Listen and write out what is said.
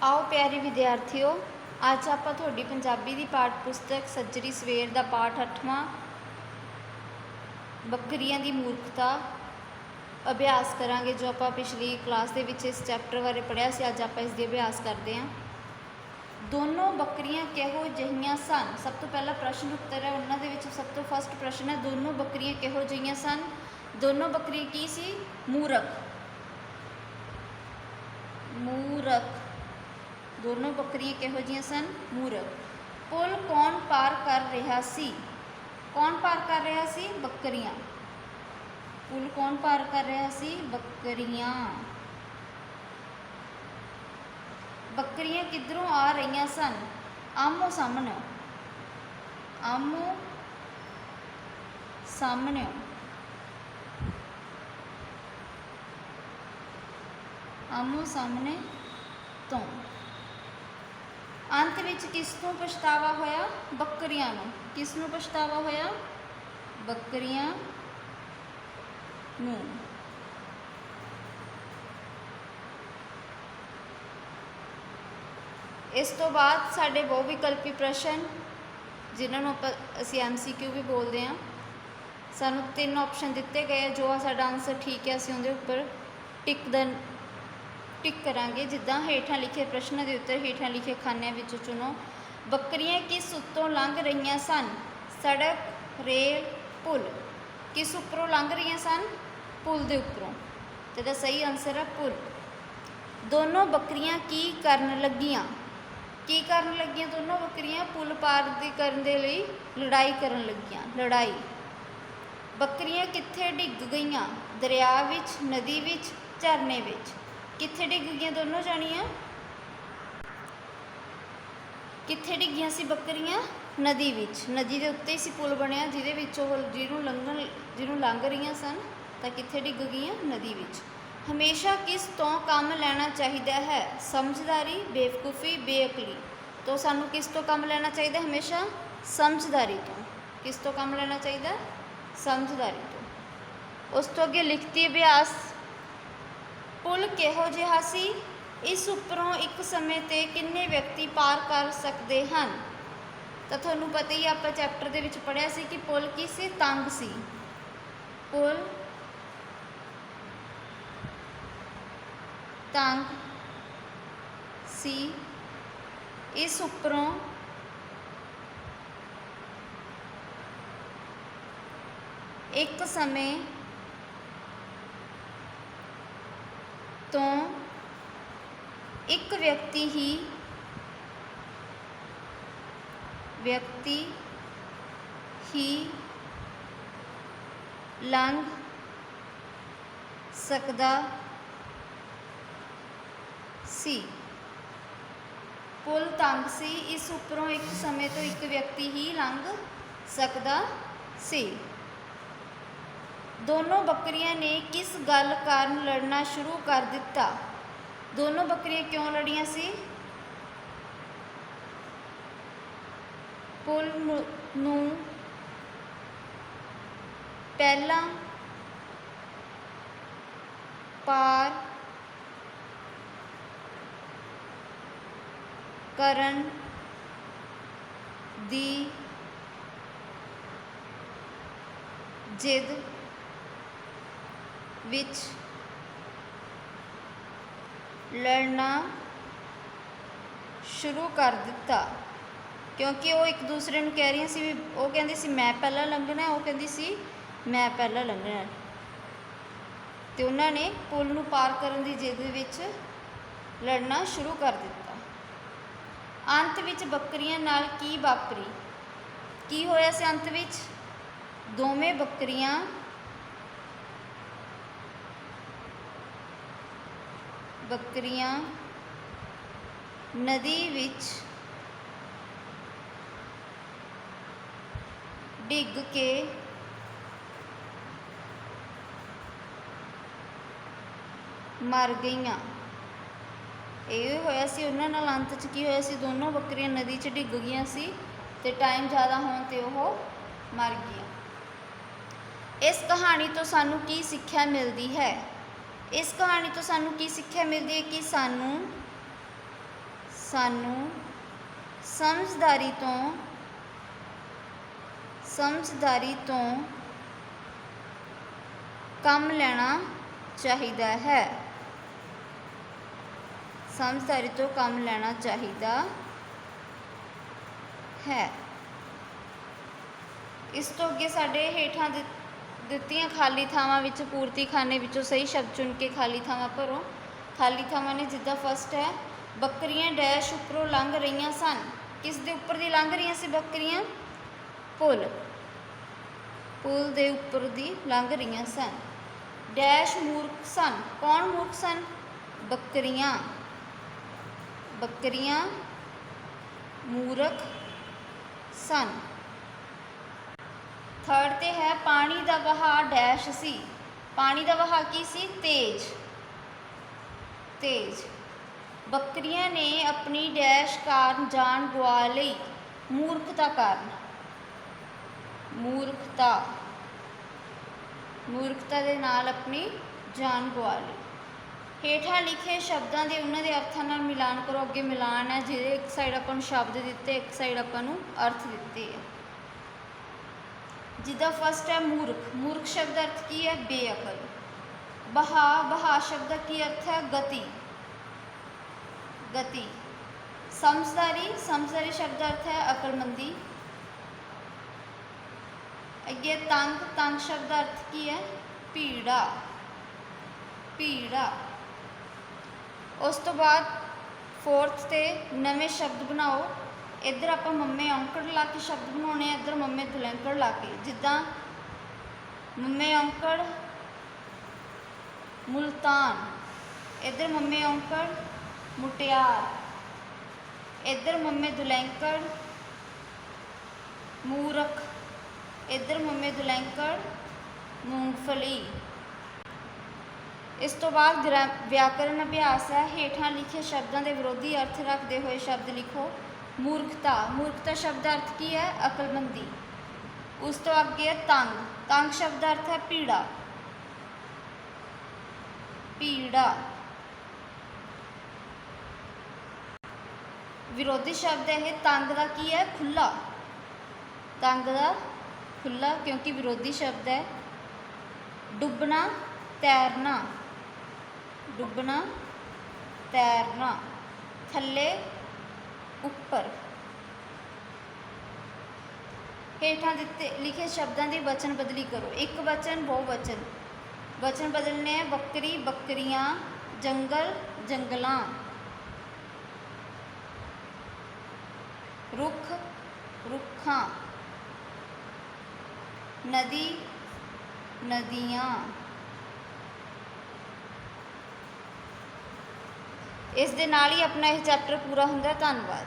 आओ प्यारे विद्यार्थियों, अज आप थोड़ी पंजाबी की पाठ पुस्तक सज्जरी सवेर का पाठ 8वां बकरियां की मूर्खता अभ्यास करांगे। जो आप पिछली क्लास के इस चैप्टर बारे पढ़िया से अज आप इसकी अभ्यास करते हैं। दोनों बकरियां किहो जिहियां सन। सब तो पहला प्रश्न उत्तर है उन्होंने सब तो फस्ट प्रश्न है, दोनों बकरियां किहो जिहियां सन। दोनों बकरियां की सी? मूरख। मूरख। दोनों बकरियां किहो जिहियां सन? मूरख। पुल कौन पार कर रहा सी? कौन पार कर रहा सी? बकरियां। पुल कौन पार कर रहा सी? बकरियां। बकरियां किधरों आ रही सन? आमो सामने। आमो सामने। आमो सामने तो। अंत विच किसनों पछतावा होया? बकरियां नूं। किसनों पछतावा होया? बकरियां नूं। इस तो बाद साडे बहुविकल्पी प्रश्न जिन्होंने असी MCQ भी बोलते हैं, सानू 3 ऑप्शन दिते गए। जो साडा आंसर ठीक है असी उहदे उपर टिक करांगे। जिद्दां हेठां लिखे प्रश्न के उत्तर हेठां लिखे खानियां विचों चुनो। बकरियां किस उत्तों लंघ रही सन? सड़क, रेल, पुल। किस उपरों लंघ रही सन? पुल के उपरों। तो इसदा सही आंसर है पुल। दोनों बकरियां की करन लगियां? की करन लगियां? दोनों बकरियां पुल पार करन दे लई लड़ाई करन लगियां। लड़ाई। बकरियां कित्थे डिग गईयां? दरिया विच, नदी विच, झरने विच। कित्थे डिग गईयां दोनों जानियां? कित्थे डिगियां सी बकरियां? नदी विच। नदी के उत्ते ही सी पुल बनिया जिहदे विचों जिन्हों लंघ रही सन। तो कित्थे डिग गईयां? नदी विच। हमेशा किस तो काम लेना चाहिए है? समझदारी, बेवकूफ़ी, बेअकली। तो सानू किस तो काम लेना चाहिए? हमेशा समझदारी तो। किस तो काम लेना चाहिए? समझदारी तो। उस तो अगे लिखती अभ्यास। पुल किहो जिहा सी? इस उपरों एक समय ते किन्ने व्यक्ति पार कर सकते हैं? तो तुहानू पता ही आप चैप्टर दे विच पढ़िया सी कि पुल की सी? तंग सी। पुल तंग सी। इस उपरों एक समय तो एक व्यक्ति ही लंघ सकदा सी। पुल तंग सी। इस उपरों एक समय तो एक व्यक्ति ही लंघ सकदा सी। दोनों बकरियां ने किस गल कारण लड़ना शुरू कर दिता? दोनों बकरियां क्यों लड़ियां सी? पुल नूं पहला पार करन दी जिद विच लड़ना शुरू कर दिता। क्योंकि वो एक दूसरे नूं कह रही सी भी, वो कहती सी मैं पहला लंघना, वो कहती सी मैं पहला लंघना। तो उन्होंने पुल नूं पार करन दी जिद विच लड़ना शुरू कर दिता। अंत विच बकरियां नाल की वापरी? की होया सी अंत विच? दोवें बकरियां नदी विच डिग के मर गईयां। ये होया सी उन्हां नाल अंत च की होया सी? दोनों बकरियां नदी च डिग गईयां सी ते टाइम ज़्यादा होने ते ओह मर गईयां। इस कहानी तो सानू की सिक्ख्या मिलती है? इस कहानी तो सानू की सिक्ख्या मिलती है कि सानू ਸਾਨੂੰ ਸਮਝਦਾਰੀ ਤੋਂ ਕੰਮ ਲੈਣਾ ਚਾਹੀਦਾ ਹੈ। ਸਮਝਦਾਰੀ ਤੋਂ ਕੰਮ ਲੈਣਾ ਚਾਹੀਦਾ ਹੈ। ਇਸ ਤੋਂ ਅੱਗੇ ਸਾਡੇ ਹੇਠਾਂ ਦਿੱਤੀਆਂ ਖਾਲੀ ਥਾਵਾਂ ਵਿੱਚ ਪੂਰਤੀਖਾਨੇ ਵਿੱਚੋਂ ਸਹੀ ਸ਼ਬਦ ਚੁਣ ਕੇ ਖਾਲੀ ਥਾਵਾਂ ਭਰੋ। ਖਾਲੀ ਥਾਵਾਂ ਨੇ ਜਿੱਦਾਂ ਫਸਟ ਹੈ, ਬੱਕਰੀਆਂ ਡੈਸ਼ ਉੱਪਰੋਂ ਲੰਘ ਰਹੀਆਂ ਸਨ। ਕਿਸ ਦੇ ਉੱਪਰ ਦੀ ਲੰਘ ਰਹੀਆਂ ਸੀ ਬੱਕਰੀਆਂ? ਪੁਲ ਦੇ ਉੱਪਰ ਦੀ ਲੰਘ ਰਹੀਆਂ ਸਨ। ਡੈਸ਼ ਮੂਰਖ ਸਨ। ਕੌਣ ਮੂਰਖ ਸਨ? ਬੱਕਰੀਆਂ ਮੂਰਖ ਸਨ। ਥਰਡ ਤੇ ਹੈ, ਪਾਣੀ ਦਾ ਵਹਾਅ ਡੈਸ਼ ਸੀ। ਪਾਣੀ ਦਾ ਵਹਾਅ ਕੀ ਸੀ? ਤੇਜ਼। ਬੱਕਰੀਆਂ ਨੇ ਆਪਣੀ ਡੈਸ਼ ਕਾਰਨ ਜਾਨ ਗਵਾ ਲਈ। ਮੂਰਖਤਾ ਕਾਰਨ। ਮੂਰਖਤਾ ਦੇ ਨਾਲ ਆਪਣੀ ਜਾਨ ਗਵਾ ਲਈ। ਹੇਠਾਂ ਲਿਖੇ ਸ਼ਬਦਾਂ ਦੇ ਉਹਨਾਂ ਦੇ ਅਰਥਾਂ ਨਾਲ ਮਿਲਾਨ ਕਰੋ। ਅੱਗੇ ਮਿਲਾਨ ਹੈ, ਜਿਹਦੇ ਇੱਕ ਸਾਈਡ ਆਪਾਂ ਨੂੰ ਸ਼ਬਦ ਦਿੱਤੇ, ਇੱਕ ਸਾਈਡ ਆਪਾਂ ਨੂੰ ਅਰਥ ਦਿੱਤੇ ਹੈ। ਜਿੱਦਾਂ ਫਸਟ ਹੈ ਮੂਰਖ ਸ਼ਬਦ ਦਾ ਅਰਥ ਕੀ ਹੈ? ਬੇਅਕਲ। ਬਹਾ ਸ਼ਬਦ ਦਾ ਕੀ ਅਰਥ ਹੈ? ਗਤੀ। ਸਮਝਦਾਰੀ ਸ਼ਬਦ ਦਾ ਅਰਥ ਹੈ ਅਕਲਮੰਦੀ। ਅੱਗੇ ਤੰਗ ਸ਼ਬਦ ਦਾ ਅਰਥ ਕੀ ਹੈ? ਭੀੜਾ। ਉਸ ਤੋਂ ਬਾਅਦ ਫੋਰਥ ਤੇ ਨਵੇਂ ਸ਼ਬਦ ਬਣਾਓ। ਇੱਧਰ ਆਪਾਂ ਮੰਮੇ ਔਂਕੜ ਲਾ ਕੇ ਸ਼ਬਦ ਬਣਾਉਣੇ ਆ, ਇੱਧਰ ਮੰਮੇ ਦੁਲੈਂਕੜ ਲਾ ਕੇ। ਜਿੱਦਾਂ ਮੰਮੇ ਔਂਕੜ ਮੁਲਤਾਨ, ਇੱਧਰ ਮੰਮੇ ਔਂਕੜ ਮੁਟਿਆਰ, ਇੱਧਰ ਮੰਮੇ ਦੁਲੈਂਕੜ ਮੂਰਖ, ਇੱਧਰ ਮੰਮੇ ਦੁਲੈਂਕੜ ਮੂੰਗਫਲੀ। ਇਸ ਤੋਂ ਬਾਅਦ ਵਿਆਕਰਨ ਅਭਿਆਸ ਹੈ। ਹੇਠਾਂ ਲਿਖੇ ਸ਼ਬਦਾਂ ਦੇ ਵਿਰੋਧੀ ਅਰਥ ਰੱਖਦੇ ਹੋਏ ਸ਼ਬਦ ਲਿਖੋ। ਮੂਰਖਤਾ ਸ਼ਬਦ ਦਾ ਅਰਥ ਕੀ ਹੈ? ਅਕਲਮੰਦੀ। ਉਸ ਤੋਂ ਅੱਗੇ ਹੈ ਤੰਗ ਸ਼ਬਦ ਦਾ ਅਰਥ ਹੈ ਭੀੜਾ। ਵਿਰੋਧੀ ਸ਼ਬਦ ਹੈ ਇਹ ਤੰਗ ਦਾ ਕੀ ਹੈ? ਖੁੱਲਾ। ਕਿਉਂਕਿ ਵਿਰੋਧੀ ਸ਼ਬਦ ਹੈ। ਡੁੱਬਣਾ ਤੈਰਨਾ। ਥੱਲੇ ਉੱਪਰ। ਹੇਠਾਂ ਲਿਖੇ ਸ਼ਬਦਾਂ ਦੀ ਵਚਨ ਬਦਲੀ ਕਰੋ। ਇੱਕ ਵਚਨ, ਬਹੁਵਚਨ। ਵਚਨ ਬਦਲਨੇ ਹੈ। ਬੱਕਰੀ ਬੱਕਰੀਆਂ, ਜੰਗਲ ਜੰਗਲਾਂ, ਰੁੱਖ ਰੁੱਖਾਂ, ਨਦੀ ਨਦੀਆਂ। ਇਸ ਦੇ ਨਾਲ ਹੀ ਆਪਣਾ ਇਹ ਚੈਪਟਰ ਪੂਰਾ ਹੁੰਦਾ ਹੈ। ਧੰਨਵਾਦ।